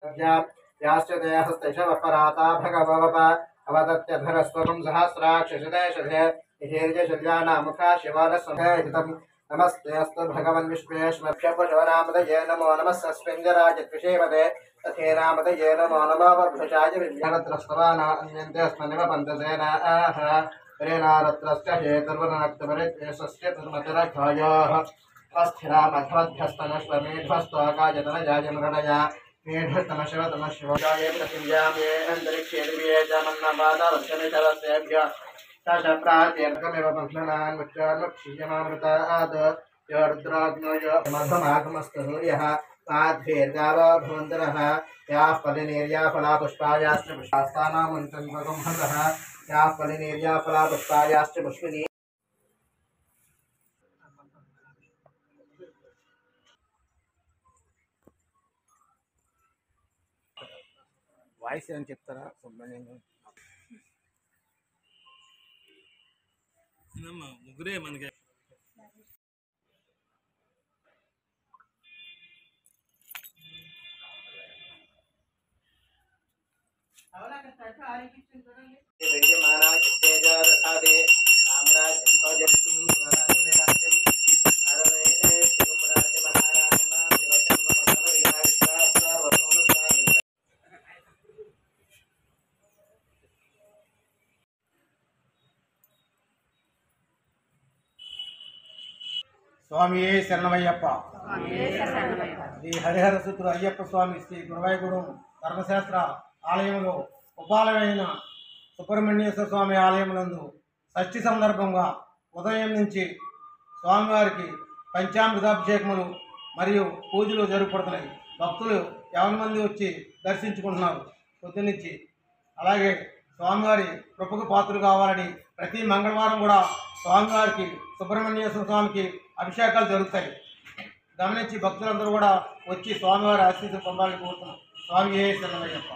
याश्च देहस्तिशवपराता भगवप अवदत्यधरस्वकं सहस्राक्षशते हिर्यशल्यानामुखा शिवालस्वहितं नमस्ते अस्तु भगवन् विश्वेश्वरनामदये नमो नमः सस्मिञ्जराजत्विषेवते तथेनामदये नमो नमः वभ्रुचाय विद्यारत्रस्तवानान्यन्ते अस्मनिव पन्तसेनाः प्रेणारत्रस्य हेतुर्वनक्तपरिद्वेषस्य दुर्मतिरघायाः अस्थिरामध्वध्यस्तनश्वमेध्वस्त्वाकायतनजायमृणया मेढस्तमशिवतमशिवजाय पृथिव्यामे अन्तरिक्षे दिव्ये च मन्नपादावश्यमितरस्तेभ्य तशप्रात्यर्कमिव बन्धनान् मुच्चान्मुक्षीयमामृतात् योर्द्राग्नोय मधुमागमस्तु सूर्यः आध्वेर्गावो भवन्तरः याः फलिनीर्या फलापुष्पायाश्च पुष्पास्तानामुञ्चन्वगुंहसः याः फलिनीर्या फलापुष्पायाश्च पुष्पिनी వాయిస్ ఏమని చెప్తారా సుబ్రహ్మణ్యం ముగ్గురే మనకి స్వామి శరణమయ్యప్ప శ్రీ హరిహర సుతుడు అయ్యప్ప స్వామి శ్రీ గురువాయూగూడెం ధర్మశాస్త్ర ఆలయంలో ఉపాలయమైన సుబ్రహ్మణ్యేశ్వర స్వామి ఆలయమునందు షష్ఠి సందర్భంగా ఉదయం నుంచి స్వామివారికి పంచామృతాభిషేకములు మరియు పూజలు జరుగుపడుతున్నాయి. భక్తులు 50 మంది వచ్చి దర్శించుకుంటున్నారు పొద్దున్నుంచి. అలాగే స్వామివారి కృపకు పాత్రలు కావాలని ప్రతి మంగళవారం కూడా స్వామివారికి సుబ్రహ్మణ్యేశ్వర స్వామికి అభిషేకాలు జరుగుతాయి. గమనించి భక్తులందరూ కూడా వచ్చి స్వామివారి ఆశీస్సులు పొందాలని కోరుతున్నాం. స్వామి శరణమయ్యప్ప.